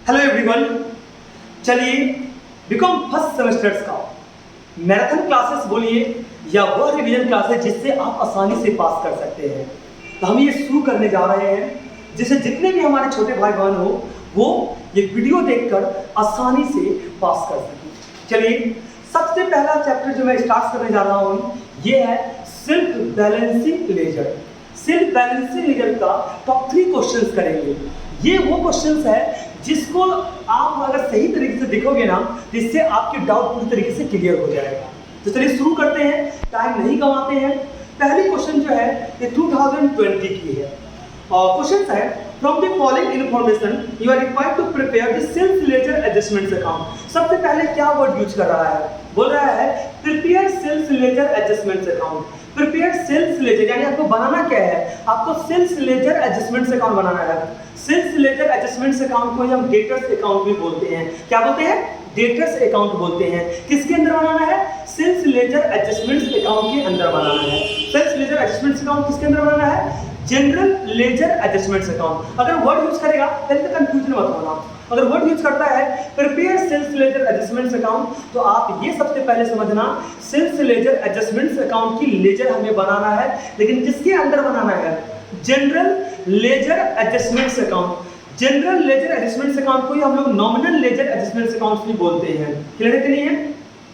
Hello everyone, चलिए BCom first semesters का marathon classes बोलिए या वह रिवीजन क्लासेस जिससे आप आसानी से पास कर सकते हैं। तो हम ये शुरू करने जा रहे हैं जिससे जितने भी हमारे छोटे भाई बहन हो वो ये वीडियो देखकर आसानी से पास कर सकें। चलिए सबसे पहला चैप्टर जो मैं स्टार्ट करने जा रहा हूँ ये है self balancing ledger. Self balancing ledger का टॉप 3 क्वेश्चंस करेंगे। ये वो क्वेश्चंस है जिसको आप अगर सही तरीके से देखोगे ना तो इससे आपके डाउट पूरी तरीके से क्लियर हो जाएगा। तो चलिए शुरू करते हैं, टाइम नहीं गंवाते हैं। पहली क्वेश्चन जो है ये 2020 की है और क्वेश्चन है from the following information you are required to prepare the self ledger adjustments account. सबसे पहले क्या वर्ड यूज कर रहा है, बोल रहा है prepare self ledger adjustments account. Prepare sales ledger यानी आपको बनाना क्या है, आपको सेल्स लेजर एडजस्टमेंट्स अकाउंट बनाना है। सेल्स लेजर एडजस्टमेंट्स अकाउंट को हम डेटर्स अकाउंट भी बोलते हैं। क्या बोलते हैं? डेटर्स अकाउंट बोलते हैं। किसके अंदर बनाना है? सेल्स लेजर एडजस्टमेंट्स अकाउंट के अंदर बनाना है। सेल्स लेजर एडजस्टमेंट्स अकाउंट किसके अंदर बनाना है? General ledger adjustments account. अगर वर्ड यूज करेगा पहले तो कंफ्यूजन मत होना। अगर वर्ड यूज करता है prepare sales ledger adjustments account तो आप ये सबसे पहले समझना सेल्स लेजर एडजस्टमेंट्स अकाउंट की लेजर हमें बनाना है, लेकिन किसके अंदर बनाना है? General ledger adjustments account. General ledger adjustments account को ही हम लोग नॉमिनल लेजर एडजस्टमेंट्स अकाउंट भी बोलते हैं। क्लियर है कि नहीं है?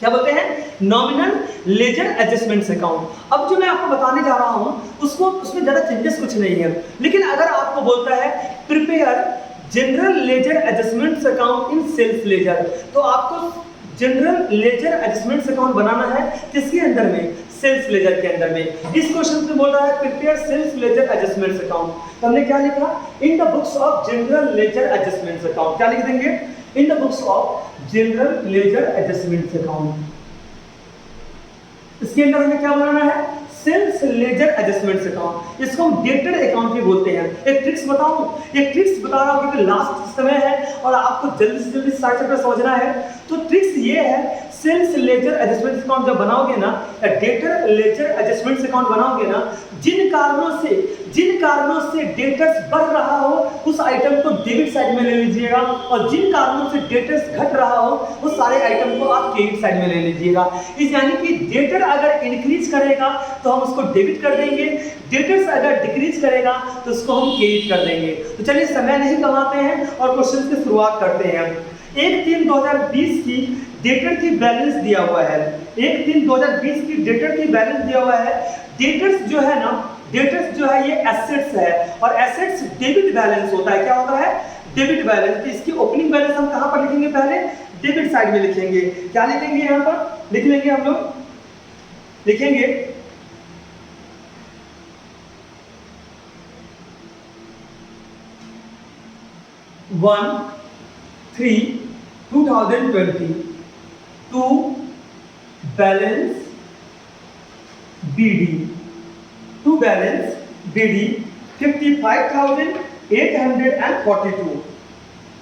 क्या बोलते हैं? Nominal ledger adjustments account. अब जो मैं आपको बताने जा रहा हूं उसमें ज्यादा चेंजेस कुछ नहीं है, लेकिन अगर आपको बोलता है prepare general ledger adjustments account in sales ledger तो आपको जनरल लेजर एडजस्टमेंट्स अकाउंट बनाना है किसके अंदर में? सेल्स लेजर के अंदर में। इस क्वेश्चन में बोल रहा है prepare sales ledger adjustments account, तो हमने क्या लिखा? In the books of general ledger adjustments account. क्या लिख देंगे? In the books of general ledger adjustments account. इसके अंदर हमें क्या बनाना है? Sales ledger adjustments account. इसको हम डेटर अकाउंट भी बोलते हैं। एक ट्रिक्स बताऊं, एक ट्रिक्स बता रहा हूं क्योंकि लास्ट समय है और आपको जल्दी से जल्दी सारे चैप्टर समझना है। तो ट्रिक्स ये है सेल्स लेजर एडजस्टमेंट्स अकाउंट जब बनाओगे ना या डेटर लेजर एडजस्टमेंट्स अकाउंट बनाओगे ना, जिन कारणों से डेटर्स बढ़ रहा हो उस आइटम को डेबिट साइड में ले लीजिएगा और जिन कारणों से डेटर्स घट रहा हो उस सारे आइटम को आप क्रेडिट साइड में ले लीजिएगा। इस यानी कि डेटर अगर इंक्रीज करेगा तो हम उसको डेबिट कर देंगे, डेटर्स अगर डिक्रीज करेगा तो उसको हम क्रेडिट कर देंगे। तो चलिए समय नहीं गंवाते हैं और क्वेश्चन की शुरुआत करते हैं। 1/3/2020 की डेटर की बैलेंस दिया हुआ है। 1/3/2020 की डेटर की बैलेंस दिया हुआ है। डेटर्स जो है ना, डेटर्स जो है ये एसेट्स है और एसेट्स डेबिट बैलेंस होता है। क्या होता है? Debit balance. तो इसकी ओपनिंग बैलेंस हम कहां पर लिखेंगे? पहले डेबिट साइड में लिखेंगे। क्या लिखेंगे? यहां पर लिख लेंगे, हम लोग लिखेंगे 1/3/2020 to balance BD 55,842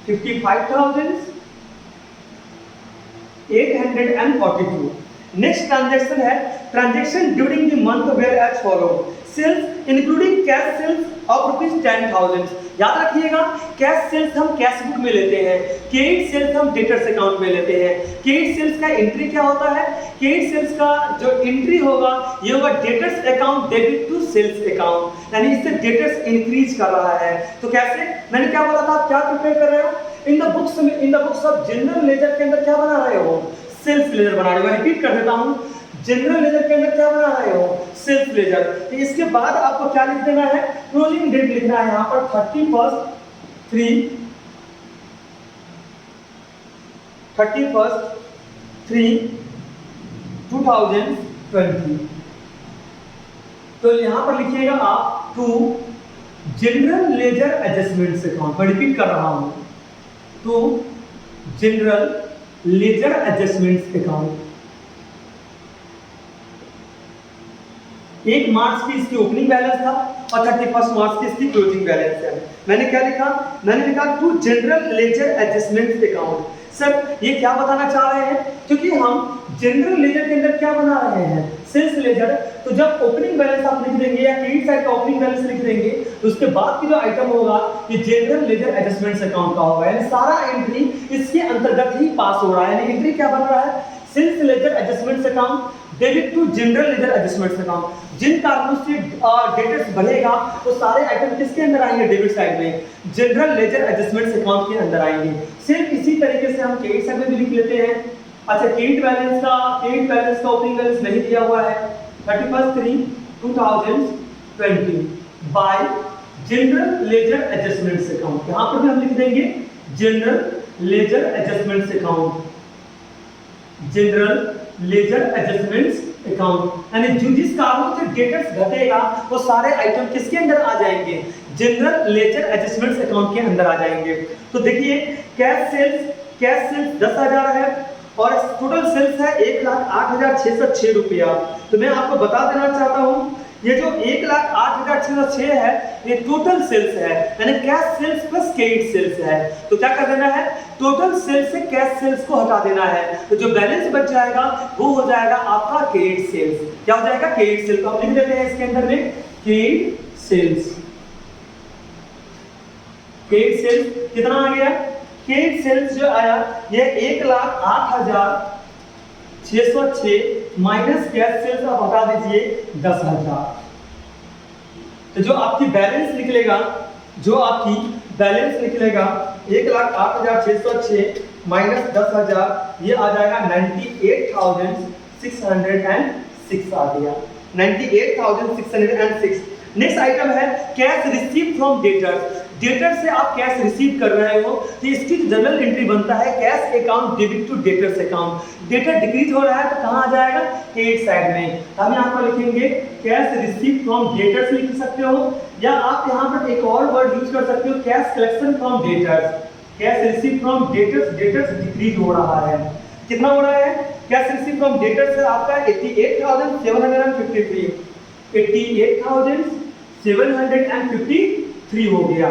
55,842। Next transaction है transaction during the month were as follow sales including cash sales of ₹10,000। याद रखिएगा कैश सेल्स हम कैश बुक में लेते हैं, क्रेडिट सेल्स हम डेटर्स अकाउंट में लेते हैं। क्रेडिट सेल्स का एंट्री क्या होता है? क्रेडिट सेल्स का जो एंट्री होगा ये होगा debtors account debit to sales account, यानी इससे डेटर्स इंक्रीज कर रहा है। तो कैसे? मैंने क्या बोला था, आप क्या प्रिपेयर कर रहे हो? इन the books of general laser के अंदर क्या बना रहे हो? सेल्स लेजर बना रहे हो। मैं रिपीट कर देता हूं, जनरल लेजर के अंदर क्या बना रहे हो? Sales ledger. तो इसके बाद आपको क्या लिख देना है? क्लोजिंग डेट लिखना है यहां पर 31/3/2020। तो यहां पर लिखिएगा आप to general ledger adjustments account. मैं रिपीट कर रहा हूं, to general ledger adjustments account. 1 मार्च की इसकी ओपनिंग बैलेंस था और 31 मार्च की इसकी क्लोजिंग बैलेंस है। मैंने क्या लिखा? मैंने लिखा to general ledger adjustments account. Sir ये क्या बताना चाह रहे हैं? क्योंकि हम जनरल लेजर के अंदर क्या बना रहे हैं? Sales ledger. तो जब ओपनिंग बैलेंस आप लिख देंगे या क्रेडिट साइड का ओपनिंग बैलेंस लिख देंगे तो उसके बाद की जो आइटम होगा ये जनरल लेजर एडजस्टमेंट्स अकाउंट का होगा, यानी सारा एंट्री इसके अंतर्गत ही पास हो रहा है। यानी एंट्री क्या बन रहा है, sales ledger adjustments account debit to general ledger adjustments account. जिन कारणों से डेटर्स बढ़ेगा वो सारे आइटम किसके अंदर आएंगे, डेबिट साइड में, जनरल लेजर एडजस्टमेंट्स अकाउंट के अंदर आएंगे। सेम इसी तरीके से हम क्रेडिट साइड में भी लिख लेते हैं। अच्छा, क्रेडिट बैलेंस का ओपनिंग बैलेंस नहीं दिया हुआ है 31/3/2020 bye general ledger adjustments account. यहां पर भी हम लिख देंगे general ledger adjustments account, general ledger adjustments account. यानी जो जिस कारणों से डेटर्स घटेगा वो सारे आइटम किसके अंदर आ जाएंगे, जनरल लेजर एडजस्टमेंट्स अकाउंट के अंदर आ जाएंगे। तो देखिए कैश सेल्स 10,000 है और टोटल सेल्स है 1,08,606 रुपया। तो मैं आपको बता देना चाहता हूं ये जो 1,08,606 है ये टोटल सेल्स है, यानी cash sales plus credit sales है। तो क्या कर देना है, टोटल सेल्स से कैश सेल्स को हटा देना है, तो जो बैलेंस बच जाएगा वो हो जाएगा आपका क्रेडिट सेल्स। क्या हो जाएगा, क्रेडिट सेल्स। तो हम लिख देते हैं इसके अंदर में क्रेडिट सेल्स। क्रेडिट सेल्स कितना आ गया, क्रेडिट सेल्स जो आया ये 1,08,606 माइनस कैश सेल्स आप हटा दीजिए 10,000। तो जो आपकी बैलेंस निकलेगा 1,08,606 माइनस 10,000 ये आ जाएगा 98,606 आ गया, 98,606। नेक्स्ट आइटम है cash receive from debtors. Debtor से आप कैश रिसीव कर रहे हो तो इसकी जनरल एंट्री बनता है cash account debit to debtors account. Debtor decrease हो रहा है तो कहां आ जाएगा, क्रेडिट साइड में। हम यहां पर लिखेंगे कैश रिसीव फ्रॉम डेटर्स लिख सकते हो, या आप यहां पर एक और वर्ड यूज कर सकते हो cash collection from debtors. Cash receive from debtors decrease हो रहा है, कितना हो रहा है, कैश रिसीव फ्रॉम डेटर्स है आपका 88,753 88,753 हो गया।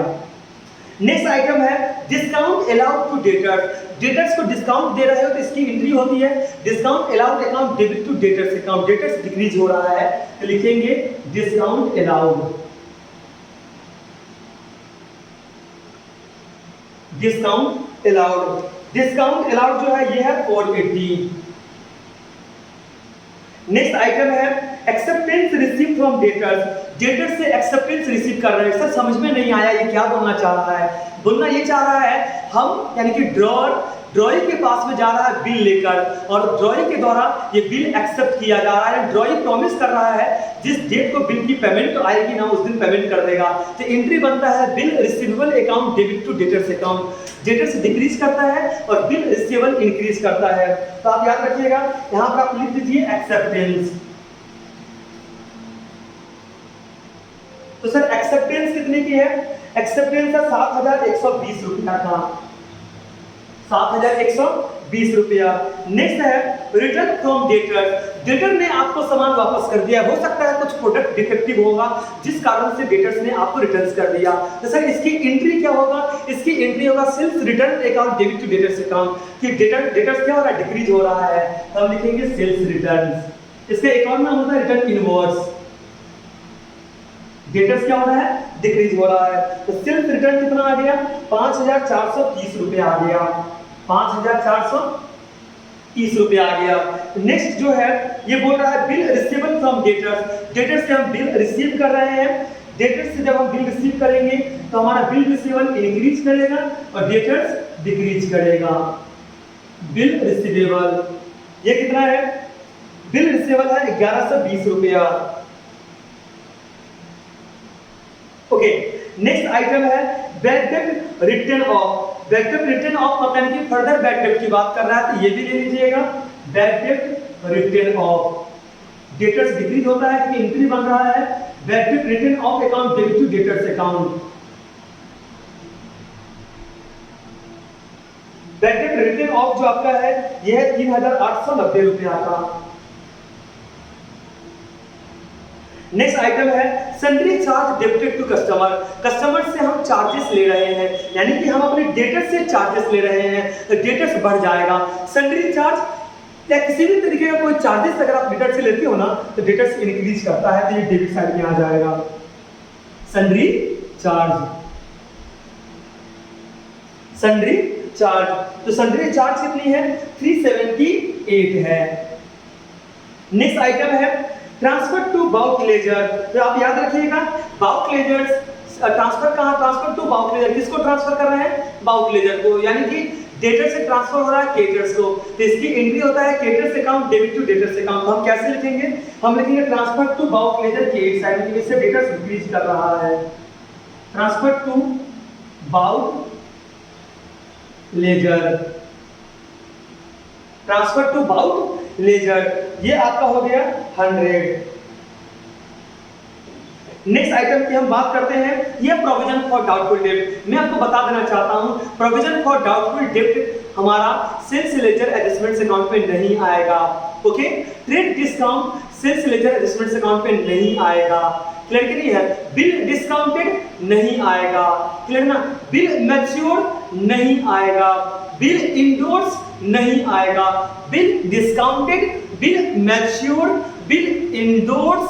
नेक्स्ट आइटम है discount allowed to debtors. Debtors को डिस्काउंट दे रहे हो तो इसकी एंट्री होती है discount allowed account debit to debtors account. Debtors decrease हो रहा है तो लिखेंगे discount allowed, discount allowed. Discount allowed जो है ये है 480। नेक्स्ट आइटम है acceptance receive from debtors. Debtors से एक्सेप्टेंस रिसीव कर रहे हैं। सर समझ में नहीं आया ये क्या बोलना चाह रहा है, बोलना ये चाह रहा है हम यानी कि ड्रॉई के पास में जा रहा है बिल लेकर और ड्रॉई के द्वारा ये बिल एक्सेप्ट किया जा रहा है। ड्रॉई प्रॉमिस कर रहा है जिस डेट को बिल की पेमेंट तो आएगी ना उस दिन पेमेंट कर देगा। तो एंट्री बनता है bill receivable account debit to debtors account. Debtors decrease करता है और बिल रिसीवेबल इंक्रीज करता है। तो आप याद रखिएगा यहां पर आप लिख दीजिए एक्सेप्टेंस। तो सर एक्सेप्टेंस कितने की है, एक्सेप्टेंस है 7,120 रुपया का, 7,120 रुपया। नेक्स्ट है रिटर्न फ्रॉम डेटर्स। डेटर ने आपको सामान वापस कर दिया, हो सकता है कुछ प्रोडक्ट डिफेक्टिव होगा जिस कारण से डेटर्स ने आपको रिटर्न कर दिया। तो सर इसकी एंट्री क्या होगा, इसकी एंट्री होगा sales return account debit to debtors account. कि डेटर्स क्या हो रहा है, डिक्रीज हो रहा है, तो हम लिखेंगे सेल्स रिटर्न। इसके एक और नाम होता है रिटर्न इनवॉइस। डेटर्स क्या हो रहा है, डिक्रीज हो रहा है। तो सेल्स रिटर्न कितना आ गया, 5,430 रुपया आ गया, 5,430 रुपया आ गया। नेक्स्ट जो है ये बोल रहा है bill receivable from debtors. Debtors से हम बिल रिसीव कर रहे हैं, डेटर्स से जब हम बिल रिसीव करेंगे तो हमारा बिल रिसीवेबल इंक्रीज करेगा और डेटर्स डिक्रीज करेगा। बिल रिसीवेबल ये कितना है, बिल रिसीवेबल है 1,120 रुपया। ओके, नेक्स्ट आइटम है bad debt written of. Bad debt written of मतलब कि फर्दर बैड डेट की बात कर रहा है तो ये भी ले लीजिएगा bad debt written off. Debtors decrease होता है कि एंट्री बन रहा है bad debt written off account debit to debtors account. Bad debt written off जो आपका है यह है 3,890 रुपया का। नेक्स्ट आइटम है sundry charge debited to customer. Customer से हम चार्जेस ले रहे हैं यानी कि हम अपने डेटर से चार्जेस ले रहे हैं तो डेटर्स बढ़ जाएगा। सन्ड्री चार्ज या किसी भी तरीके का कोई चार्जेस अगर आप डेटर से लेते हो ना तो डेटर्स इंक्रीज करता है तो ये डेबिट साइड में आ जाएगा। Sundry charge, sundry charge. तो सन्ड्री चार्ज कितनी है? 378 है। नेक्स्ट आइटम है ट्रांसफर टू बाउक लेजर। तो आप याद रखिएगा बाउक लेजर ट्रांसफर कहाँ? Transfer to bought laser. किसको ट्रांसफर कर रहे हैं? बाउक लेजर को, यानी कि डेटर से ट्रांसफर हो रहा है केटर्स को। तो इसकी एंट्री होता है debtors account debit to debtors account. तो हम कैसे लिखेंगे? हम लिखेंगे ट्रांसफर टू बाउक लेजर के साइड में, इससे डेटर्स इंक्रीज कर रहा है। Transfer to bought ledger, transfer to bought ledger, ये आपका हो गया 100। नेक्स्ट आइटम की हम बात करते हैं, ये प्रोविजन फॉर डाउटफुल डेब्ट। मैं आपको बता देना चाहता हूं प्रोविजन फॉर डाउटफुल डेब्ट हमारा सेल्स लेजर एडजस्टमेंट्स अकाउंट में नहीं आएगा। Okay, trade discount sales ledger adjustments account में नहीं आएगा। क्लियर कि नहीं है? बिल डिस्काउंटेड नहीं आएगा। क्लियर ना? बिल मैच्योर नहीं आएगा। बिल इंडोर्स नहीं आएगा। Bill discounted, bill mature, bill endorse,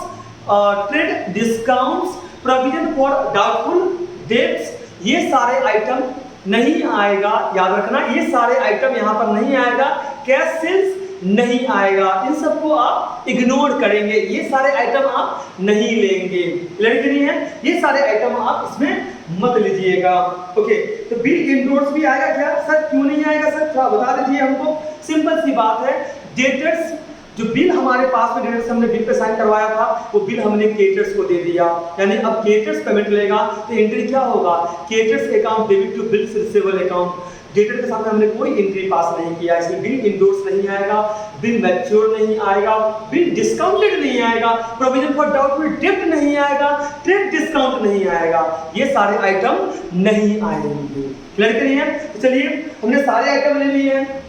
trade discounts, provision for doubtful debts, ये सारे आइटम नहीं आएगा। याद रखना ये सारे आइटम यहां पर नहीं आएगा। कैश सेल्स नहीं आएगा। इन सबको आप इग्नोर करेंगे, ये सारे आइटम आप नहीं लेंगे। लड़के नहीं है, ये सारे आइटम आप इसमें मत लीजिएगा। ओके, तो बिल इंडोर्स भी आएगा क्या? सर क्यों नहीं आएगा सर, थोड़ा बता दीजिए हमको। सिंपल सी बात है, डेटर्स जो बिल हमारे पास में डेटर्स हमने बिल पे साइन करवाया था वो बिल हमने केटर्स को दे दिया, यानी अब केटर्स पेमेंट लेगा तो एंट्री क्या होगा? Debtors account debit to bills receivable account. Debtor के साथ हमने कोई एंट्री पास नहीं किया, इसलिए बिल इंडोर्स नहीं आएगा, बिल मैच्योर नहीं आएगा, बिल डिस्काउंटेड नहीं आएगा, प्रोविजन फॉर डाउटफुल डेब्ट नहीं आएगा, ट्रेड डिस्काउंट नहीं आएगा। ये सारे आइटम नहीं आएंगे। क्लियर नहीं है? तो चलिए हमने सारे आइटम ले लिए हैं।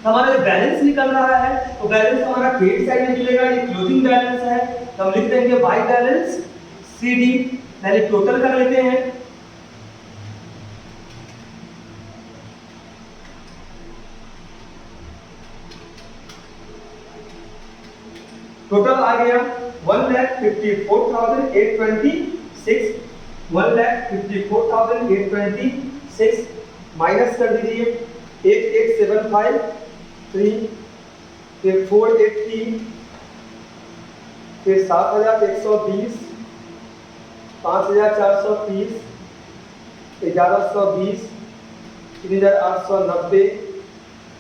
हमारा जो बैलेंस निकल रहा है वो बैलेंस हमारा क्रेडिट साइड में निकलेगा। ये क्लोजिंग बैलेंस है, तो हम लिख देंगे बाय बैलेंस सीडी। पहले टोटल कर लेते हैं। टोटल आ गया 1,54,826, 1,54,826 माइनस कर दीजिए 8875, फिर 480, फिर 7,120, 5,430, 1,120, 3,890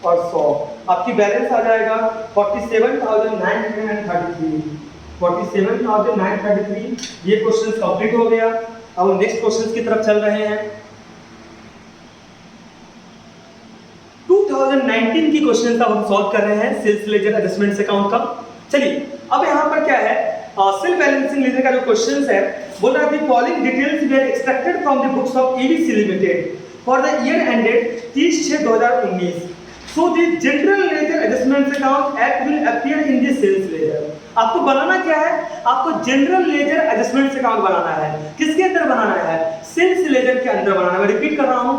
और 100। आपकी बैलेंस आ जाएगा 47,933। 47,933। ये क्वेश्चन कंप्लीट हो गया। अब हम नेक्स्ट क्वेश्चन की तरफ चल रहे हैं। 2019 की क्वेश्चन का हम सॉल्व कर रहे हैं सेल्स लेजर एडजस्टमेंट्स अकाउंट का। चलिए अब यहाँ पर क्या है, सेल्फ बैलेंसिंग लेजर का जो क्वेश्चन है बोल रहा है following details were extracted from the books of ABC limited for the year ended 30/6/2019। So the general ledger adjustments account act will appear in the sales ledger। आपको बनाना क्या है? आपको जनरल लेजर एडजस्टमेंट्स अकाउंट बनाना है। किसके अंदर बनाना है? सेल्स लेजर के अंदर बनाना है। मैं रिपीट कर रहा हूं,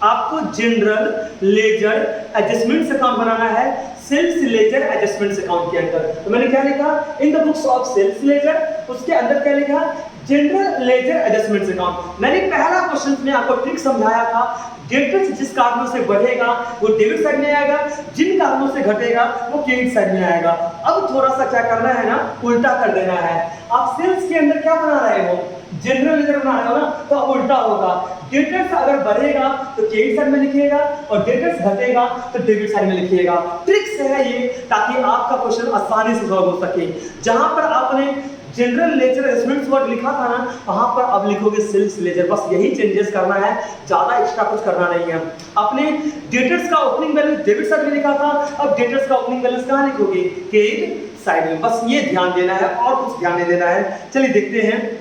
आपको जनरल लेजर एडजस्टमेंट्स अकाउंट बनाना है सेल्स लेजर एडजस्टमेंट्स अकाउंट के अंदर। तो मैंने क्या लिखा in the books of sales ledger, उसके अंदर क्या लिखा? General ledger adjustments account. मैंने पहला क्वेश्चन में आपको ट्रिक समझाया था, डेटर्स जिस कारणों से बढ़ेगा वो डेबिट साइड में आएगा, जिन कारणों से घटेगा वो क्रेडिट साइड में आएगा। अब थोड़ा सा क्या करना है ना, उल्टा कर देना है। आप सेल्स के अंदर क्या बना रहे हो? जनरल लेजर बना रहे हो ना, तो अब उल्टा होगा। डेटर्स अगर बढ़ेगा तो क्रेडिट साइड में लिखिएगा और डेटर्स घटेगा तो डेबिट साइड में लिखिएगा। ट्रिक्स है ये, ताकि आपका क्वेश्चन आसानी से सॉल्व हो सके। जहां पर आपने जनरल लेजर एडजस्टमेंट्स वर्ड लिखा था ना, वहां पर अब लिखोगे सेल्स लेजर। बस यही चेंजेस करना है, ज्यादा एक्स्ट्रा कुछ करना नहीं है। आपने डेटर्स का ओपनिंग बैलेंस डेबिट साइड में लिखा था, अब डेटर्स का ओपनिंग बैलेंस कहां लिखोगे? क्रेडिट साइड में। बस ये ध्यान देना है और कुछ ध्यान नहीं देना है। चलिए देखते हैं,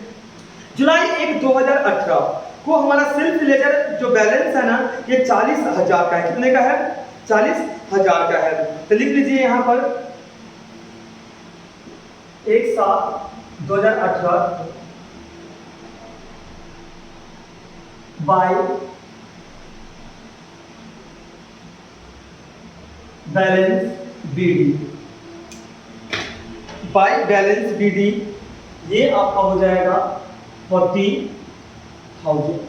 जुलाई 1, 2018 को हमारा सेल्फ लेजर जो बैलेंस है ना, ये 40,000 का है। कितने का है? 40,000 का है। तो लिख लीजिए यहां पर 1/7/2018 by balance BD. By balance BD ये आपका हो जाएगा 40,000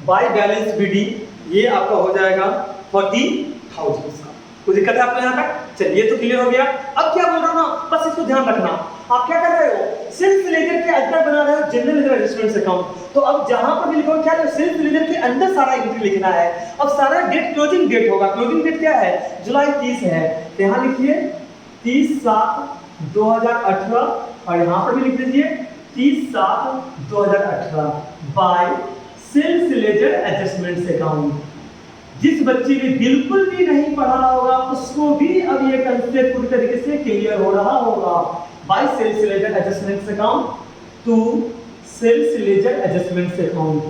बाय बैलेंस बीडी, ये आपका हो जाएगा 40,000 का। कोई दिक्कत है आपको यहाँ तक? चलिए तो क्लियर हो गया। अब क्या बोल रहा हूँ ना, बस इसको ध्यान रखना। आप क्या कर रहे हो, सेल्स लेजर के अंदर बना रहे हो जनरल लेजर एडजस्टमेंट अकाउंट। तो अब जहां पर भी लिखो क्या, सेल्स लेजर के अंदर सारा एंट्री लिखना है। अब सारा डेट क्लोजिंग डेट होगा। क्लोजिंग डेट क्या है, जुलाई 30 है, तो यहाँ लिखिए 30/7/2018 और यहाँ पर भी लिख दीजिए 30/7/2018 by sales ledger adjustment account. जिस बच्चे ने बिल्कुल भी नहीं पढ़ा होगा उसको भी अब ये कंसेप्ट पूरी तरीके से क्लियर हो रहा होगा। By sales ledger adjustment account to sales ledger adjustment account.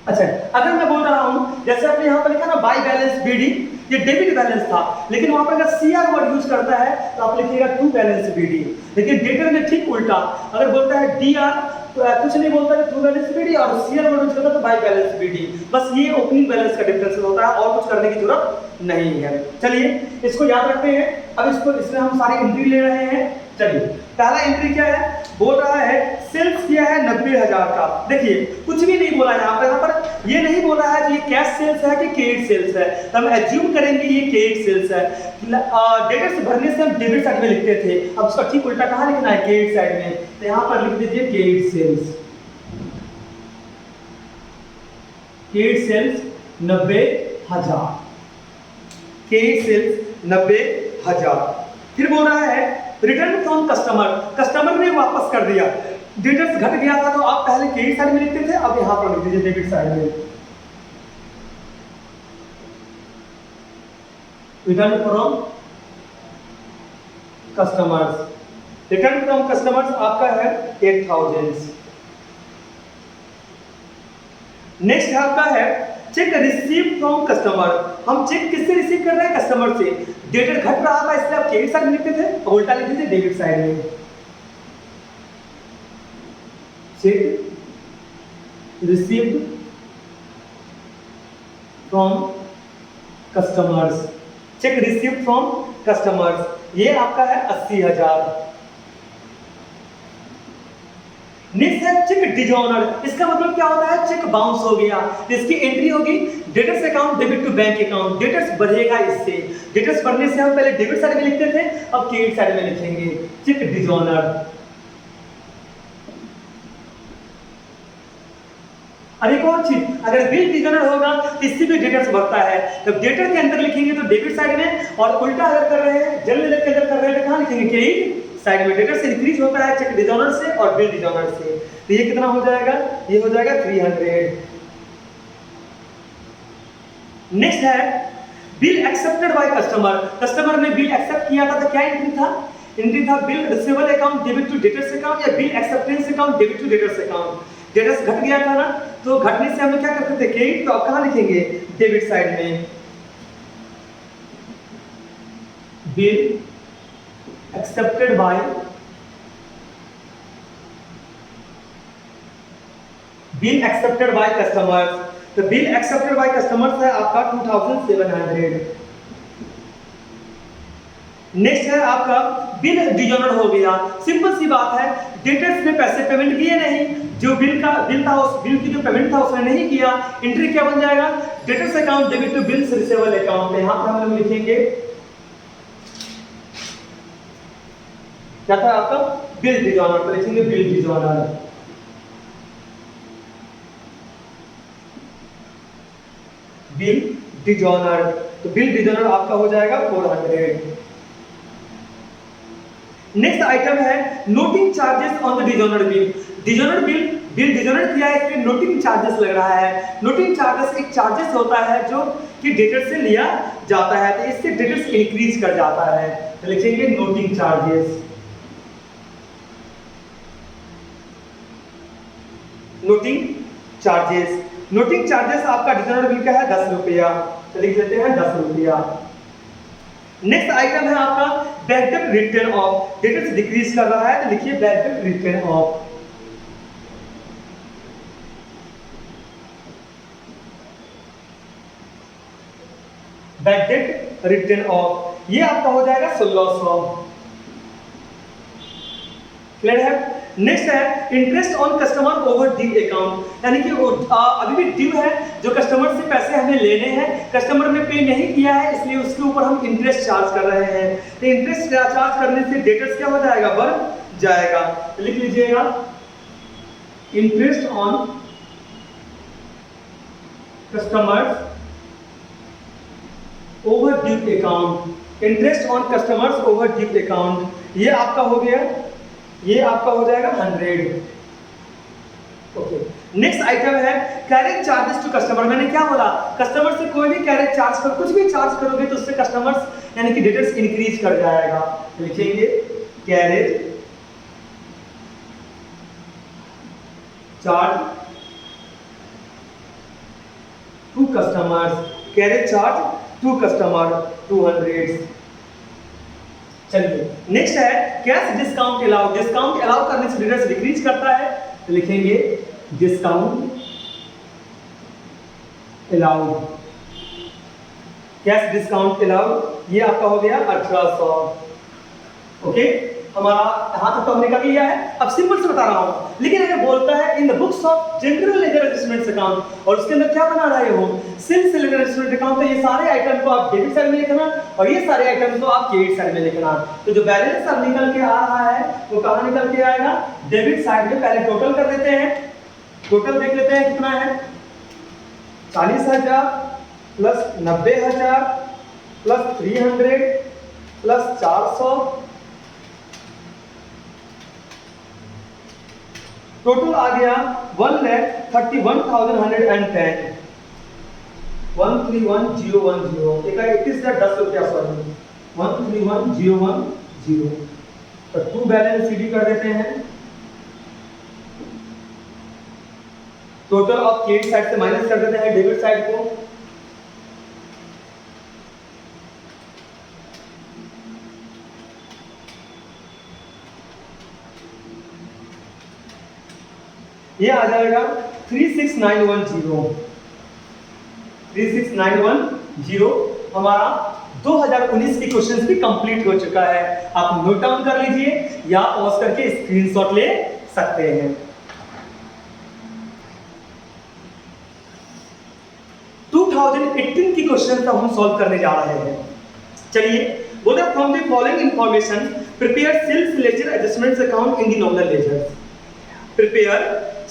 अच्छा, अगर मैं बोल रहा हूं जैसे आपने यहां पर लिखा ना बाय बैलेंस बीडी, ये डेबिट बैलेंस था, लेकिन वहां पर अगर सीआर वर्ड यूज करता है तो आप लिखिएगा टू बैलेंस बीडी। लेकिन डेटर में ठीक उल्टा, अगर बोलता है डीआर तो कुछ नहीं बोलता है टू बैलेंस बीडी, और सीआर वर्ड यूज करता है तो बाय बैलेंस बीडी। बस ये ओपनिंग बैलेंस का डिफरेंस होता है और कुछ करने की जरूरत नहीं है। चलिए इसको याद रखते हैं। अब इसमें हम सारी एंट्री ले रहे हैं। चलिए पहला एंट्री क्या है, बोल रहा है सेल्स किया है 90,000 का। देखिए कुछ भी नहीं बोला यहाँ पर ये नहीं बोला है कि ये कैश सेल्स है कि क्रेडिट सेल्स है, तो हम एज्यूम करेंगे ये क्रेडिट सेल्स है। डेबिट्स भरने से हम डेबिट साइड में लिखते थे, अब उसका ठीक उल्टा कहाँ लिखना है, क्रेडिट साइड में। तो यहाँ पर लिख दीजिए credit sales. Credit sales 90,000, credit sales 90,000। फिर बोल रहा है रिटर्न फ्रॉम कस्टमर, कस्टमर ने वापस कर दिया, डेटर्स घट गया था तो आप पहले क्रेडिट साइड में लिखते थे, अब यहां पर लिख दीजिए डेबिट साइड में। Return from customers, return from customers आपका है 8,000। नेक्स्ट आपका है चेक रिसीव फ्रॉम कस्टमर। हम चेक किससे रिसीव कर रहे हैं, कस्टमर से। डेटर घट रहा था इसलिए आप क्रेडिट साइड में लिखते थे, अब उल्टा लिख दीजिए डेबिट साइड में। Check received from customers, check received from customers, ये आपका है 80,000। नेक्स्ट है चेक डिजॉनर, इसका मतलब क्या होता है, चेक बाउंस हो गया, इसकी एंट्री होगी debtors account debit to bank account, debtors बढ़ेगा इससे। डेटर्स बढ़ने से हम पहले डेबिट साइड में लिखते थे, अब क्रेडिट साइड में लिखेंगे चेक डिजॉनर। अब एक और चीज, अगर बिल डिजॉनर होगा तो इससे भी डेटर्स बढ़ता है, तो डेटर के अंदर लिखेंगे तो डेबिट साइड में, और उल्टा अगर कर रहे हैं जनरल के अंदर कर रहे हैं तो कहां लिखेंगे, क्रेडिट साइड में। डेटर से इंक्रीज होता है चेक डिजॉनर से और बिल डिजॉनर से, तो ये कितना हो जाएगा, ये हो जाएगा 300। नेक्स्ट है bill accepted by customer, customer ने बिल एक्सेप्ट किया था तो क्या एंट्री था, एंट्री था bill receivable account debit to debtors account या bill acceptance account debit to debtors account. Debtors घट गया था ना, तो घटने से हम लोग क्या करते थे, क्रेडिट, तो आप कहां लिखेंगे, डेबिट साइड में। बिल एक्सेप्टेड बाय कस्टमर्स, तो बिल एक्सेप्टेड बाय कस्टमर्स है आपका 2700। नेक्स्ट है आपका बिल डिजॉनर हो गया, सिंपल सी बात है, डेटर्स ने पैसे पेमेंट किए नहीं, जो बिल था उस बिल की जो पेमेंट था उसने नहीं किया, एंट्री क्या बन जाएगा, debtors account debit to bills receivable account. यहां पर हम लोग लिखेंगे क्या था आपका, बिल डिजॉनर, तो लिखेंगे बिल डिजॉनर। बिल डिजॉनर, तो बिल डिजॉनर आपका हो जाएगा 400। नेक्स्ट आइटम है noting charges on the dishonoured bill. Dishonoured bill dishonoured किया है, इसमें नोटिंग चार्जेस लग रहा है। नोटिंग चार्जेस एक चार्जेस होता है जो कि डेटर से लिया जाता है, तो इससे डेटर्स इंक्रीज कर जाता है, तो लिखेंगे noting charges. Noting charges, noting charges आपका डिजॉनर बिल का है 10 रुपया, तो लिख देते हैं 10 रुपया। नेक्स्ट आइटम है आपका bad debt written off, debtors decrease कर रहा है, तो लिखिए bad debt written of. Bad debt written of, ये आपका हो जाएगा 1600। क्लियर है? नेक्स्ट है interest on customer over due account, यानी कि अभी भी ड्यू है, जो कस्टमर से पैसे हमें लेने हैं, कस्टमर ने पे नहीं किया है, इसलिए उसके ऊपर हम इंटरेस्ट चार्ज कर रहे हैं। तो इंटरेस्ट चार्ज करने से डेटर्स क्या हो जाएगा, बढ़ जाएगा। लिख लीजिएगा interest on customers over due account, interest on customers over due account, ये आपका हो गया, ये आपका हो जाएगा 100। ओके, नेक्स्ट आइटम है कैरेज चार्जेस टू कस्टमर। मैंने क्या बोला, कस्टमर से कोई भी कैरेज चार्ज करो, कुछ भी चार्ज करोगे तो उससे कस्टमर्स यानी कि डेटर्स इंक्रीज कर जाएगा। लिखेंगे carriage charge to customers, carriage charge to customer 200। चलिए नेक्स्ट है cash discount allow, discount allow करने से डेटर्स डिक्रीज करता है, तो लिखेंगे discount allow, cash discount allow, ये आपका हो गया 1800। ओके, हमारा यहां तक तो हमने कर लिया है। अब सिंपल से बता रहा हूं, लेकिन अगर बोलता है इन the books of general ledger adjustments account, और उसके अंदर क्या बना रहे हो, सेल्स लेजर एडजस्टमेंट अकाउंट, तो ये सारे आइटम को आप डेबिट साइड में लिखना और ये सारे आइटम को आप क्रेडिट साइड में लिखना। तो जो बैलेंस अब निकल के आ रहा है वो कहां निकल के आएगा, डेबिट साइड में। पहले टोटल कर देते हैं, टोटल देख लेते हैं कितना है, 40,000 प्लस 90,000 प्लस 300 प्लस 400, टोटल आ गया 1,31,110, 131,010, एक 10 रुपया, सॉरी 131,010। तो टू बैलेंस सीडी कर देते हैं, टोटल ऑफ क्रेडिट साइड से माइनस कर देते हैं डेबिट साइड को, ये आ जाएगा 36,910, 36,910। हमारा 2019 के क्वेश्चंस भी कंप्लीट हो चुका है। आप नोट डाउन कर लीजिए या पॉज करके स्क्रीनशॉट ले सकते हैं। 2018 की क्वेश्चन हम सॉल्व करने जा रहे हैं। चलिए, बोला from the following information prepare sales ledger adjustments account in the nominal ledger, prepare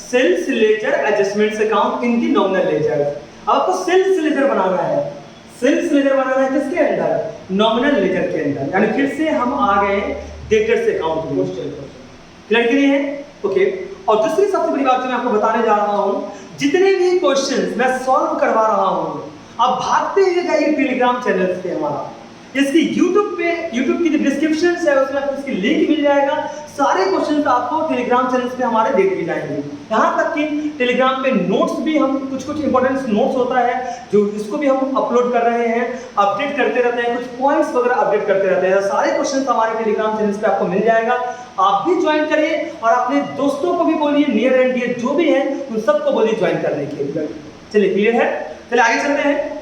sales ledger adjustments account in the nominal ledger. आपको सेल्स लेजर बनाना है, सेल्स लेजर बनाना है किसके अंदर, नॉमिनल लेजर के अंदर, यानी फिर से हम आ गए डेटर्स अकाउंट में। क्लियर नहीं है? ओके, और दूसरी सबसे बड़ी बात जो मैं आपको बताने जा रहा हूं, जितने भी क्वेश्चंस मैं सॉल्व करवा रहा हूं, आप भागते हुए जाइए टेलीग्राम चैनल पे हमारा, इसकी YouTube की जो डिस्क्रिप्शन है उसमें आपको इसकी लिंक मिल जाएगा। सारे क्वेश्चंस आपको टेलीग्राम चैनल पे हमारे दे दिए जाएंगे। यहाँ तक कि टेलीग्राम पे नोट्स भी, हम कुछ इंपॉर्टेंट नोट्स होता है जो इसको भी हम अपलोड कर रहे हैं, अपडेट करते रहते हैं, कुछ पॉइंट्स वगैरह अपडेट करते रहते हैं। सारे क्वेश्चंस हमारे टेलीग्राम चैनल पे आपको मिल जाएगा। आप भी ज्वाइन करिए और अपने दोस्तों को भी बोलिए, नियर एंड डियर जो भी है उन सबको बोलिए ज्वाइन करने के लिए। चलिए, क्लियर है? चलिए आगे चलते हैं।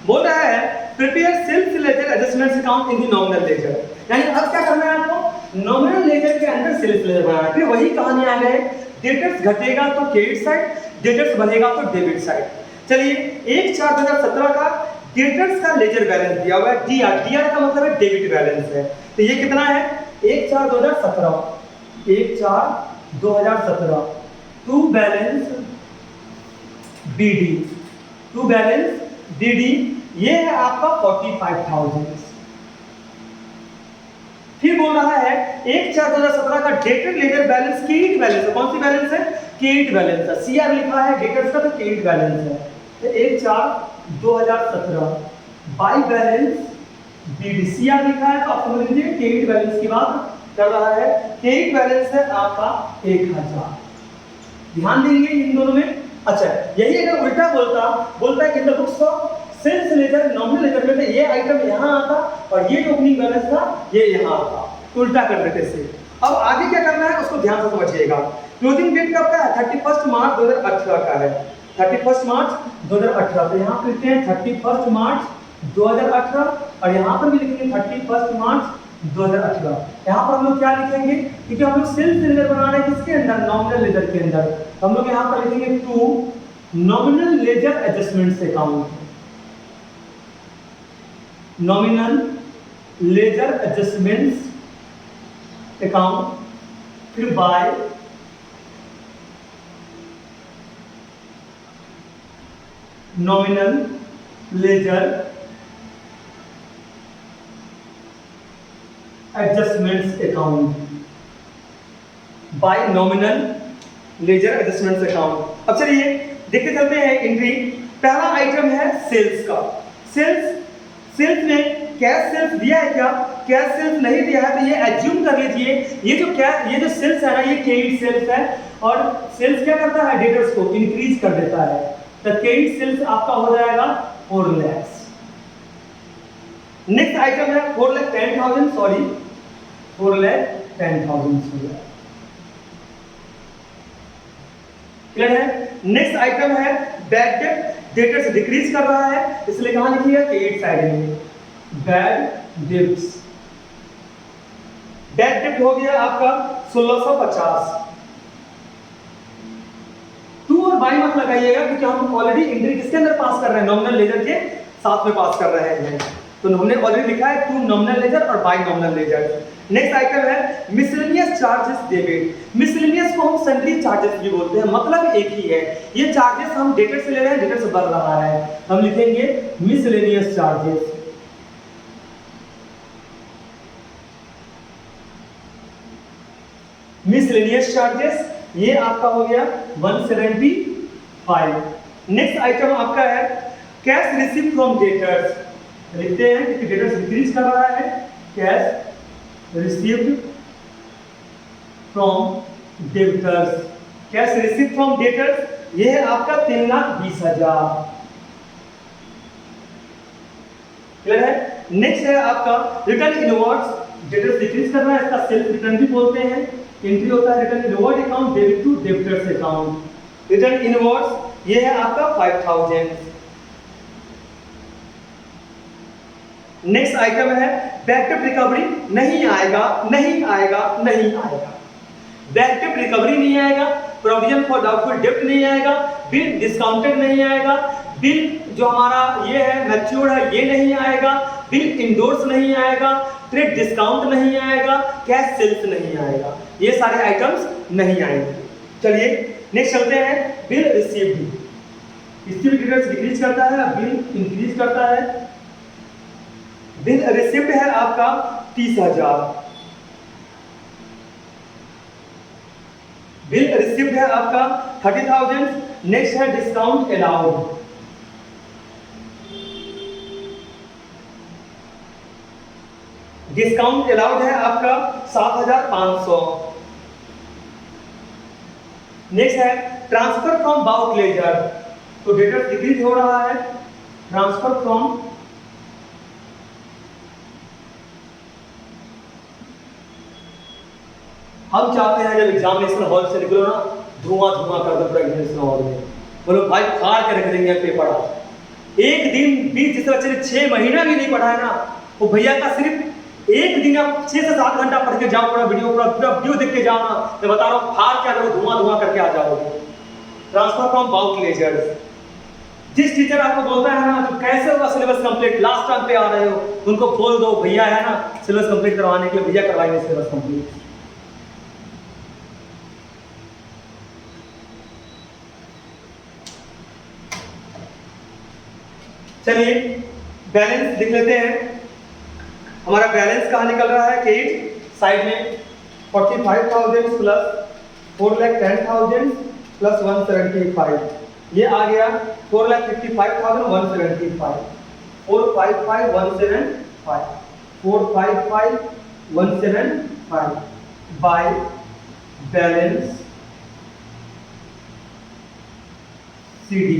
बोल रहा है prepare sales ledger adjustments account in the nominal ledger, यानी अब क्या करना है आपको, नॉमिनल लेजर के अंदर सेल्स लेजर बनाना है। फिर वही कहानी आ गए, डेटर्स घटेगा तो क्रेडिट साइड, डेटर्स बढ़ेगा तो डेबिट साइड। चलिए, 1/4/2017 का डेटर्स का लेजर बैलेंस दिया हुआ है, डीआर का मतलब है डेबिट बैलेंस है। तो ये कितना है, 1/4/2017, 1/4/2017 to balance BD, to balance BD, ये है आपका 45,000। फिर बोल रहा है 1/4/2017 का dated ledger balance credit balance है। कौन सी बैलेंस है, क्रेडिट बैलेंस है। सीआर लिखा है डेटर्स का तो क्रेडिट बैलेंस है। तो 1/4/2017 बाई बैलेंस बीडी, सीआर लिखा है तो आप समझ लीजिए क्रेडिट बैलेंस की बात कर रहा है। क्रेडिट बैलेंस है आपका 1,000। ध्यान देंगे इन दोनों में। अच्छा, यही अगर उल्टा बोलता है कि in the books of sales ledger nominal ledger में ये आइटम यहाँ आता और ये जो ओपनिंग बैलेंस था ये यहाँ आता, उल्टा कर देते से। अब आगे क्या करना है उसको ध्यान से समझिएगा। क्लोजिंग डेट कब का है, 31 मार्च 2018 का है, 31 मार्च 2018। तो यहाँ लिखते हैं 31 मार्च 2018 और यहाँ पर भी लिखेंगे 31 मार्च 2018। यहाँ पर हम लोग क्या लिखेंगे, क्योंकि हम लोग सेल्फ लेजर बना रहे हैं किसके अंदर, नॉमिनल लेजर के अंदर, तो हम लोग यहाँ पर लिखेंगे to nominal ledger adjustments account, nominal ledger adjustments account, फिर by nominal ledger adjustments account, by nominal ledger adjustments account. अब चलिए देखते चलते हैं एंट्री। पहला आइटम है सेल्स का। सेल्स में कैश सेल्स दिया है क्या, कैश सेल्स नहीं दिया है तो ये एज्यूम कर लीजिए ये जो सेल्स है ना ये क्रेडिट सेल्स है, और सेल्स क्या करता है, डेटर्स को इंक्रीज कर देता है, तो क्रेडिट सेल्स आपका हो जाएगा 4 लाख। नेक्स्ट आइटम है 4,10,000, सॉरी 4,10,000 हो गया, क्लियर है। नेक्स्ट आइटम है बैड डेट, डेटर्स डिक्रीज कर रहा है, इसलिए कहां लिखिएगा, क्रेडिट साइड में बैड डेट्स। बैड डेट हो गया आपका 1650। टू और बाई मत लगाइएगा क्योंकि हम ऑलरेडी एंट्री किसके अंदर पास कर रहे हैं, नॉमिनल लेजर के साथ में पास कर रहे हैं, तो हमने ऑलरेडी लिखा है टू नॉमिनल लेजर और by nominal ledger. Next item है मिसलेनियस चार्जेस डेबिट। मिसलेनियस को हम सन्ड्री चार्जेस भी बोलते हैं, मतलब एक ही है, ये चार्जेस हम डेटर से ले रहे हैं, डेटर से बढ़ रहा है, हम लिखेंगे मिसलेनियस चार्जेस। मिसलेनियस चार्जेस ये आपका हो गया 175। नेक्स्ट आइटम आपका है कैश रिसीव फ्रॉम डेटर्स, लिखते हैं क्योंकि डेटर्स डिक्रीज कर रहा है, cash received from debtors, cash receive from debtors ये है आपका 3,20,000, क्लियर है। नेक्स्ट है आपका रिटर्न इनवर्ड्स, डेटर्स डिक्रीज कर रहा है, इसका सेल्फ रिटर्न भी बोलते हैं, एंट्री होता है return inward account debit to debtors account. Return inwards ये है आपका 5,000। नेक्स्ट आइटम है बैकअप रिकवरी, नहीं आएगा नहीं आएगा नहीं आएगा, बैकअप रिकवरी नहीं आएगा, प्रोविजन फॉर डाउटफुल डेब्ट नहीं आएगा, बिल डिस्काउंटेड नहीं आएगा, बिल जो हमारा ये है मैच्योर्ड है ये नहीं आएगा, बिल इंडोर्स नहीं आएगा, ट्रेड डिस्काउंट नहीं आएगा, कैश सेल्स नहीं आएगा, ये सारे आइटम्स नहीं आएंगे। चलिए नेक्स्ट चलते हैं बिल रिसीव्ड, इसकी भी डिटेल्स डिक्रीज करता है, बिल इंक्रीज करता है। बिल रिसिप्ट है आपका 30,000, बिल रिसिप्ट है आपका 30,000। नेक्स्ट है डिस्काउंट अलाउड, डिस्काउंट अलाउड है आपका 7,500। नेक्स्ट है ट्रांसफर फ्रॉम बाउट लेजर, तो डेटर डिक्रीज हो रहा है, ट्रांसफर फ्रॉम हम चाहते हैं जब एग्जामिनेशन हॉल से निकलो ना धुआं धुआं कर दो पूरा एग्जामिनेशन हॉल में, बोलो भाई फाड़ के रख देंगे पेपर आज। एक दिन भी जिस बच्चे ने 6 महीना भी नहीं पढ़ा है ना, वो भैया का सिर्फ एक दिन आप 6 से 7 घंटा पढ़ के जाओ, पूरा वीडियो देख के जाओ ना, मैं बता रहा हूँ फाड़ के आ जाओ, धुआं धुआं करके आ जाओगे। ट्रांसफर फ्रॉम बाउट लेजर, जिस टीचर आपको बोलता है ना तो कैसे होगा सिलेबस कंप्लीट, लास्ट टाइम पे आ रहे हो, उनको बोल दो भैया है ना सिलेबस कंप्लीट करवाने के लिए, भैया करवाएंगे सिलेबस कंप्लीट। चलिए बैलेंस लिख लेते हैं, हमारा बैलेंस कहाँ निकल रहा है, क्रेडिट साइड में 45,000 प्लस 4,10,000 प्लस 175, ये आ गया 4,55,175, 455,175, 455,175 बाय बैलेंस CD।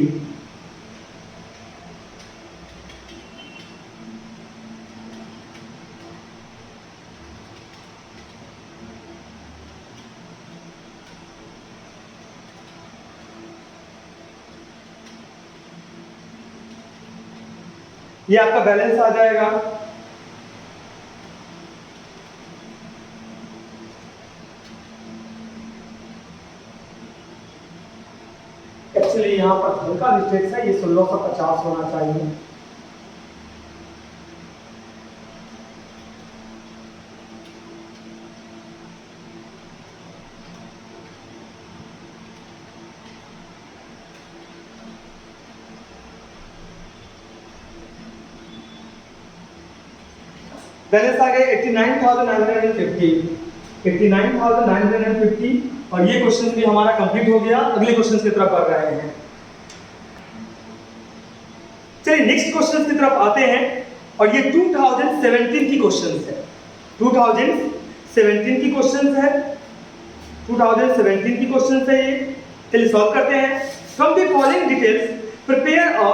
ये आपका बैलेंस आ जाएगा। एक्चुअली यहाँ पर हल्का मिस्टेक है, ये 1650 होना चाहिए। बैलेंस आ गए 89,950, 89,950। और ये क्वेश्चन भी हमारा कंप्लीट हो गया। अगले क्वेश्चन की तरफ बढ़ रहे हैं। चलिए नेक्स्ट क्वेश्चन की तरफ आते हैं, और ये 2017 की क्वेश्चन है। 2017 की क्वेश्चन है, 2017 की क्वेश्चन है ये। चलिए सॉल्व करते हैं। From the following details prepare a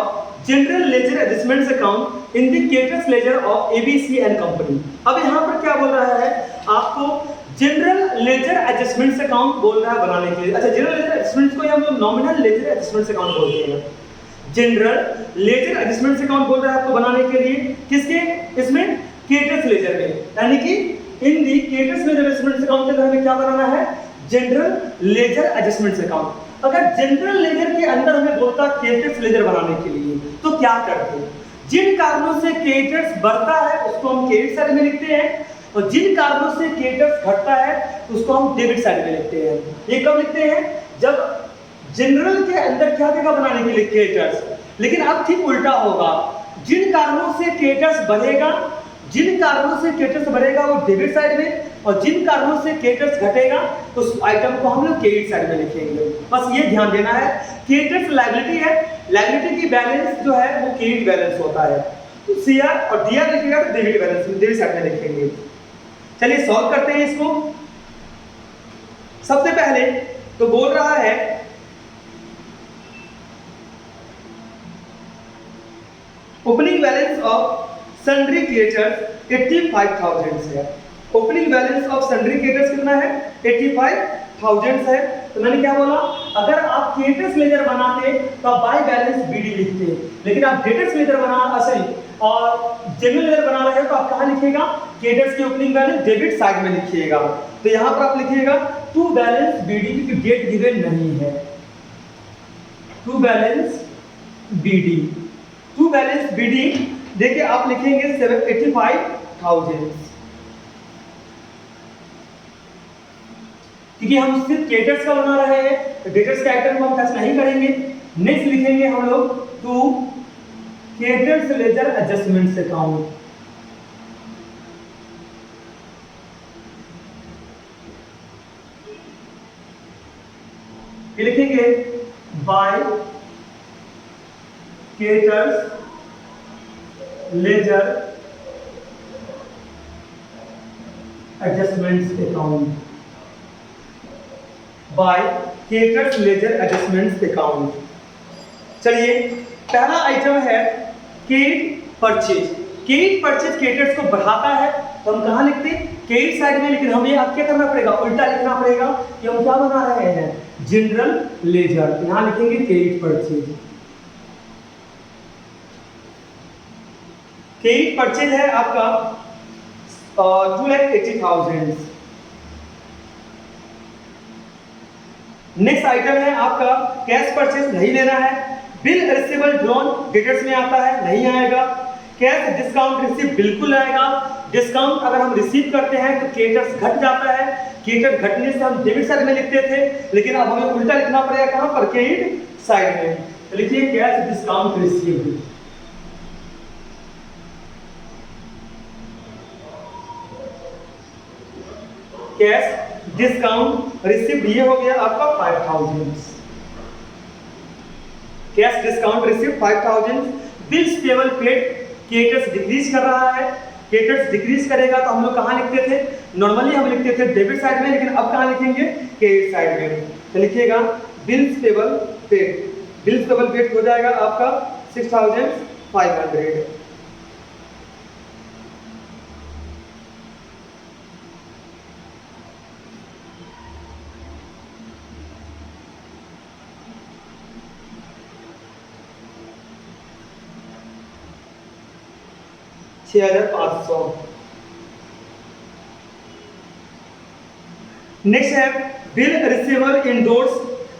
general ledger adjustments account in the debtors ledger of ABC and company. अब यहाँ पर क्या बोल रहा है, आपको जनरल लेजर एडजस्टमेंट्स अकाउंट बोल रहा है बनाने के लिए। अच्छा, जनरल लेजर एडजस्टमेंट्स को हम लोग नॉमिनल लेजर एडजस्टमेंट्स अकाउंट बोलते हैं। जनरल लेजर एडजस्टमेंट्स अकाउंट बोल रहा है आपको बनाने के लिए, किसके, इसमें केटर्स लेजर में, यानी कि इन दी केटर्स लेजर एडजस्टमेंट्स अकाउंट के अंदर हमें क्या बनाना है, जनरल लेजर एडजस्टमेंट्स अकाउंट। अगर जनरल लेजर के अंदर हमें बोलता केटर्स लेजर बनाने के लिए, तो क्या करते हैं, जिन कारणों से केटर्स बढ़ता है उसको हम क्रेडिट साइड में लिखते हैं, और जिन कारणों से केटर्स घटता है उसको हम डेबिट साइड में लिखते हैं। ये कब लिखते हैं, जब जनरल के अंदर क्या देगा बनाने के लिए, केटर्स। लेकिन अब ठीक उल्टा होगा, जिन कारणों से केटर्स बढ़ेगा, जिन कारणों से केटर्स बढ़ेगा वो डेबिट साइड में, और जिन कारणों से केटर्स घटेगा उस आइटम को हम लोग क्रेडिट साइड में लिखेंगे। बस ये ध्यान देना है, केटर्स लायबिलिटी है, लायबिलिटी की बैलेंस जो है वो क्रेडिट बैलेंस होता है। तो सीआर और डीआर लिखेगा तो डेबिट बैलेंस डेबिट साइड में लिखेंगे। चलिए सॉल्व करते हैं इसको। सबसे पहले तो बोल रहा है opening balance of sundry creditors 85,000 है। Opening balance of sundry creditors कितना है, 85,000 है। तो मैंने क्या बोला, अगर आप क्रेडिटर्स लेजर बनाते तो आप बाय बैलेंस बीडी लिखते, लेकिन आप डेटर्स लेजर बना सही और जनरल लेजर बना रहे हो तो आप कहाँ लिखिएगा, क्रेडिटर्स की ओपनिंग बैलेंस डेबिट साइड में लिखिएगा। तो यहाँ पर आप लिखिएगा टू बैलेंस बीडी, क्योंकि डेट गिवन नहीं है। To balance BD, to balance BD देखिए आप लिखेंगे 85,000, क्योंकि हम सिर्फ क्रेडिटर्स का बना रहे हैं तो डेटर्स के आइटम को हम टच नहीं करेंगे। नेक्स्ट लिखेंगे हम लोग to creditors ledger adjustments account. लिखेंगे by creditors ledger adjustments account, by creditors ledger adjustments account. चलिए पहला आइटम है credit purchase. Credit purchase creditors को बढ़ाता है तो हम कहाँ लिखते हैं, क्रेडिट साइड में। लेकिन हमें अब क्या करना पड़ेगा, उल्टा लिखना पड़ेगा कि हम क्या बना रहे हैं, जनरल लेजर। यहाँ लिखेंगे क्रेडिट परचेज। क्रेडिट परचेज है आपका 2,80,000। नेक्स्ट आइटम है आपका कैश परचेज, नहीं लेना है। बिल रिसीवेबल ड्रॉन डेटर्स में आता है, नहीं आएगा। कैश डिस्काउंट रिसीव बिल्कुल आएगा। डिस्काउंट अगर हम रिसीव करते हैं तो क्रेडिटर्स घट जाता है, क्रेडिटर घटने से हम डेबिट साइड में लिखते थे, लेकिन अब हमें उल्टा लिखना पड़ेगा, कहां पर, क्रेडिट साइड में। तो लिखिए cash discount receive. Cash discount received ये हो गया आपका 5,000। Cash discount received 5,000। Bills payable paid, creditors decrease कर रहा है। क्रेडिटर्स डिक्रीज करेगा तो हम लोग कहाँ लिखते थे, नॉर्मली हम लिखते थे डेबिट साइड में, लेकिन अब कहाँ लिखेंगे, क्रेडिट साइड में। तो लिखिएगा bills payable paid, bills payable paid हो जाएगा आपका 6,500। 6,500। नेक्स्ट है बिल रिसीवर इंडोर्स।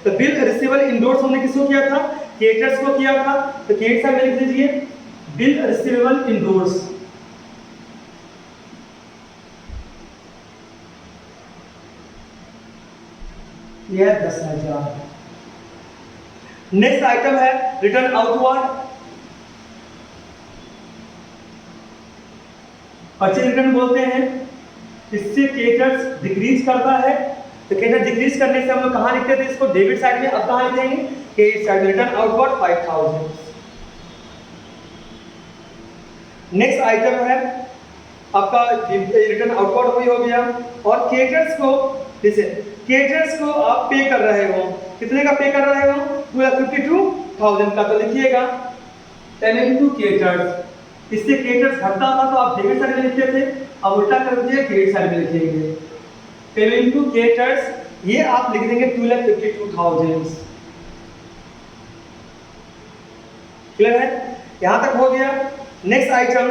तो बिल रिसीवर इंडोर्स हमने किसको किया था? क्रिएटर्स को किया था। तो क्रिएट में लिख दीजिए बिल रिसीवेबल इंडोर्स। यह 10,000। नेक्स्ट आइटम है रिटर्न आउटवर्ड। परचेज रिटर्न बोलते हैं, इससे क्रेडिटर्स डिक्रीज करता है। तो क्रेडिटर डिक्रीज करने से हम लोग कहाँ लिखते थे इसको? डेबिट साइड में। अब कहाँ लिखेंगे? क्रेडिट साइड में। Return outward 5,000। नेक्स्ट आइटम है आपका रिटर्न आउटवर्ड वही हो गया। और क्रेडिटर्स को जैसे क्रेडिटर्स को आप पे कर रहे हो, कितने का पे कर रहे हो? 52,000 का। तो लिखिएगा पेमेंट टू क्रेडिटर्स। इससे क्रेडिटर्स घटता था तो आप डेबिट साइड में लिखते थे, अब उल्टा कर दीजिए क्रेडिट साइड में लिखेंगे पेमेंट टू क्रेडिटर्स। ये आप लिख देंगे 2,52,000। क्लियर है? यहां तक हो गया। नेक्स्ट आइटम,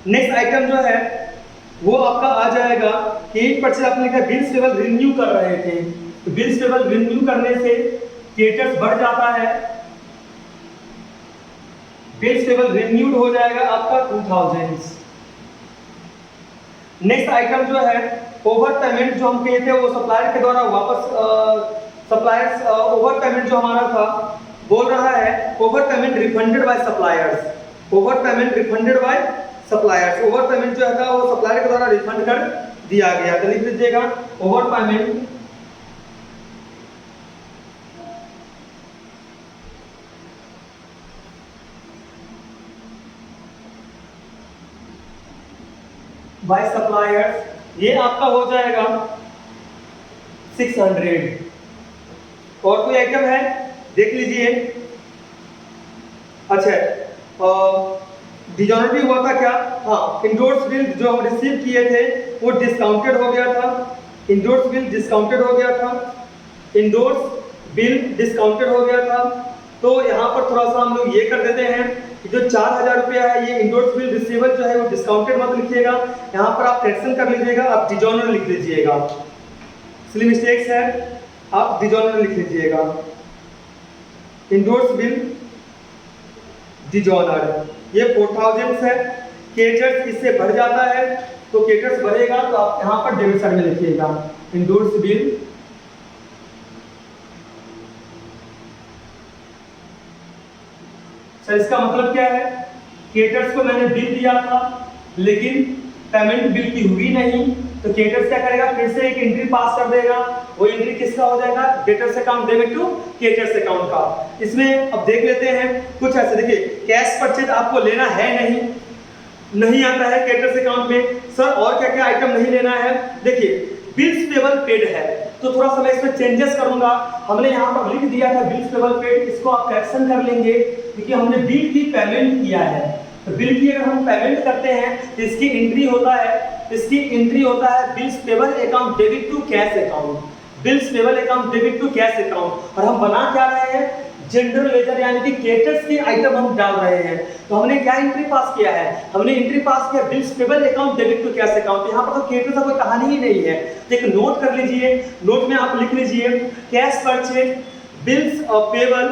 नेक्स्ट आइटम जो है वो आपका आ जाएगा कि परचेज आपने लिखा बिल्स पेबल रिन्यू कर रहे थे। तो बिल्स पेबल रिन्यू करने से क्रेडिटर्स बढ़ जाता है। बिल्स पेबल रिन्यूड हो जाएगा आपका 2,000। नेक्स्ट आइटम जो है ओवर पेमेंट, जो हम कहते हैं वो सप्लायर के द्वारा वापस सप्लायर्स ओवर पेमेंट जो हमारा था बोल रहा है over payment refunded by suppliers. Over payment refunded by suppliers. Over payment जो है वो सप्लायर के द्वारा रिफंड कर दिया गया। तो लिख दीजिएगा ओवर पेमेंट बाय सप्लायर्स। ये आपका हो जाएगा 600। और कोई आइटम है देख लीजिए। अच्छा डिजॉनर भी हुआ था क्या? हाँ, इंडोर्स बिल जो हम रिसीव किए थे वो डिस्काउंटेड हो गया था। इंडोर्स बिल डिस्काउंटेड हो गया था। इंडोर्स बिल डिस्काउंटेड हो गया था। तो यहाँ पर थोड़ा सा हम लोग ये कर देते हैं कि जो 4,000 रुपया है ये इंडोर्स बिल रिसीवेबल जो है वो डिस्काउंटेड मत लिखिएगा, यहाँ पर आप करेक्शन कर लीजिएगा, आप डिजॉनर लिख लीजिएगा। इसलिए मिस्टेक्स है, आप डिजॉनर लिख लीजिएगा। इंडोर्स बिल डिजॉनर ये 4,000 है। क्रेडिटर्स इससे बढ़ जाता है तो क्रेडिटर्स बढ़ेगा तो आप यहाँ पर डेबिट साइड में लिखिएगा इंडोर्स बिल सर। इसका मतलब क्या है? क्रेडिटर्स को मैंने बिल दिया था लेकिन पेमेंट बिल की हुई नहीं, तो क्रेडिटर्स क्या करेगा? फिर से एक एंट्री पास कर देगा। वो एंट्री किसका हो जाएगा? Debtors account debit to creditors account का। इसमें अब देख लेते हैं कुछ ऐसे। देखिए कैश परचेज आपको लेना है नहीं आता है क्रेडिटर्स अकाउंट में। सर और क्या क्या आइटम नहीं लेना है? देखिए बिल्स पेबल पेड है तो थोड़ा सा मैं इसमें चेंजेस करूंगा। हमने यहाँ पर लिख दिया था बिल्स पेबल पेड, इसको आप करेक्शन कर लेंगे क्योंकि हमने बिल की पेमेंट किया है। तो बिल की अगर हम पेमेंट करते हैं तो इसकी एंट्री होता है, इसकी एंट्री होता है bills payable account debit to cash account. Bills payable account debit to cash account. और हम बना क्या रहे हैं? जनरल लेजर यानी कि क्रेडिटर्स के आइटम हम डाल रहे हैं। तो हमने क्या एंट्री पास किया है? हमने एंट्री पास किया bills payable account debit to cash account. यहाँ पर तो क्रेडिटर का कोई कहानी ही नहीं है। तो एक नोट कर लीजिए, नोट में आप लिख लीजिए cash purchase bills payable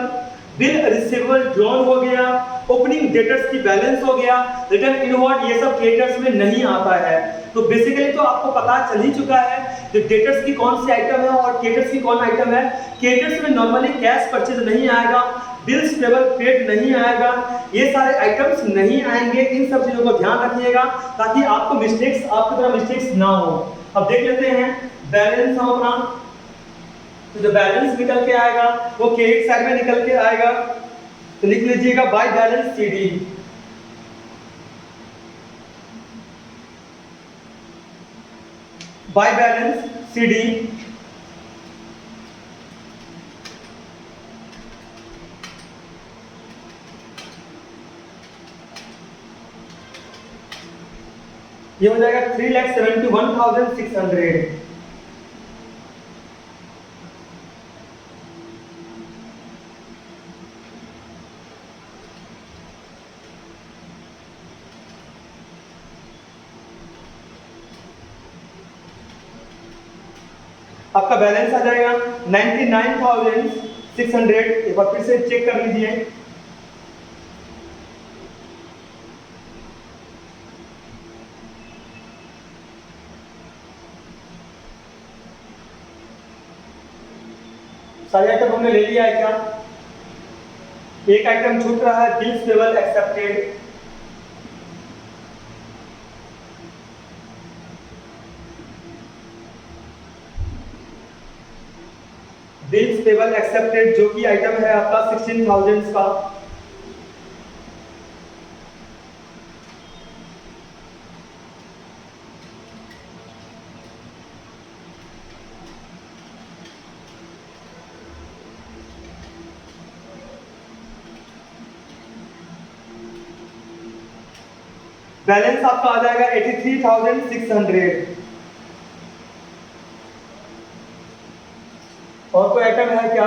bill receivable drawn हो गया, ओपनिंग डेटर्स की बैलेंस हो गया, रिटर्न इनवर्ड ये सब क्रेडिटर्स में नहीं आता है। तो बेसिकली तो आपको पता चल ही चुका है कि डेटर्स की कौन सी आइटम है और क्रेडिटर्स की कौन आइटम है। क्रेडिटर्स में नॉर्मली कैश परचेज नहीं आएगा, बिल्स पेबल पेड नहीं आएगा, ये सारे आइटम्स नहीं आएंगे। इन सब चीजों को ध्यान रखिएगा ताकि आपको मिस्टेक्स आपकी तरह मिस्टेक्स ना हो। अब देख लेते हैं बैलेंस हम अपना। तो जो बैलेंस निकल के आएगा वो क्रेडिट साइड में निकल के आएगा। तो लिख लीजिएगा by balance CD. By balance CD ये हो जाएगा 3,71,600। आपका बैलेंस आ जाएगा 99,600। एक बार फिर से चेक कर लीजिए। सारे आइटम हमने ले लिया है क्या? एक आइटम छूट रहा है, bills payable accepted. Bills payable accepted जो कि आइटम है आपका 16,000 का। बैलेंस आपका आ जाएगा 83,600। और कोई आइटम है क्या?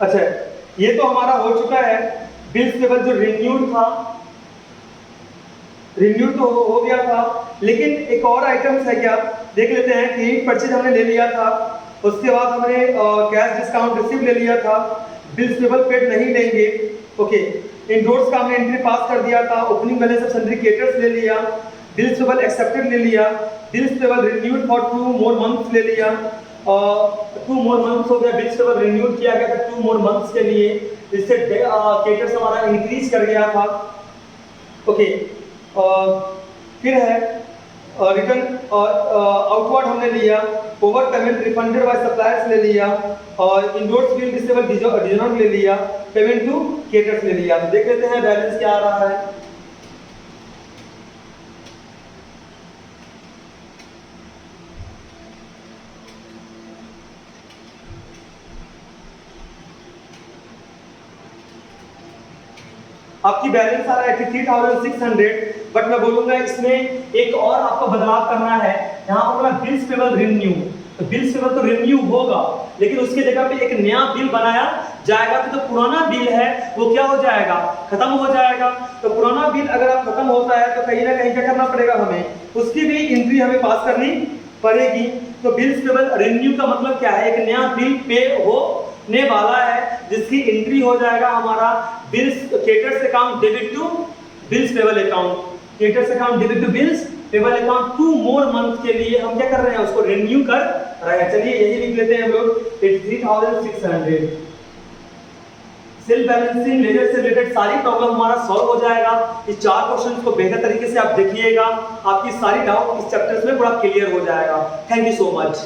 अच्छा, ये तो हमारा हो चुका है। बिल्स पेबल जो रिन्यूड था, रिन्यू तो हो गया था, लेकिन एक और आइटम्स है क्या, देख लेते हैं। क्रेडिट परचेज हमने ले लिया था, उसके बाद हमने कैश डिस्काउंट रिसीव ले लिया था, बिल्स पेबल पेड नहीं लेंगे। ओके, इंडोर्स का हमने एंट्री पास कर दिया था, opening balance of sundry creditors ले लिया, बिल्स पेबल एक्सेप्टेड ले लिया, bills payable renewed for 2 more months ले लिया, 2 मोर मंथ्स हो गया, बिल्स पेबल रिन्यूड किया गया था 2 मोर मंथ्स के लिए, इससे क्रेडिटर्स हमारा इंक्रीज कर गया था। ओके, फिर है रिटर्न आउटवर्ड हमने लिया, over payment refunded by suppliers ले लिया, और इंडोर्स बिल डिसेबल डिजनर ले लिया, पेमेंट टू क्रेडिटर्स ले लिया। तो देख लेते हैं बैलेंस क्या आ रहा है। आपकी बैलेंस आ रहा है 83,600, बट मैं बोलूंगा इसमें एक और आपको बदलाव करना है। यहाँ पर बोला बिल्स पेबल रिन्यू, तो बिल्स पेबल तो रिन्यू होगा, लेकिन उसके जगह पे एक नया बिल बनाया जाएगा। तो जो पुराना बिल है वो क्या हो जाएगा, खत्म हो जाएगा। तो पुराना बिल अगर आप खत्म होता है तो कहीं ना कहीं क्या करना पड़ेगा, हमें उसकी भी एंट्री हमें पास करनी पड़ेगी। तो बिल्स पेबल रिन्यू का मतलब क्या है, एक नया बिल पे होने वाला है, जिसकी एंट्री हो जाएगा हमारा bills creditors account debit to bills payable account, creditors account debit to bills payable account 2 more month के लिए हम क्या कर रहे हैं, उसको रिन्यू कर रहे हैं। चलिए यही लिख लेते हैं हम लोग 83,600। सेल्फ बैलेंसिंग लेजर से रिलेटेड सारी प्रॉब्लम हमारा सॉल्व हो जाएगा। इस 4 क्वेश्चंस को बेहतर तरीके से आप देखिएगा, आपकी सारी डाउट इस चैप्टर्स में पूरा क्लियर हो जाएगा। Thank you so much.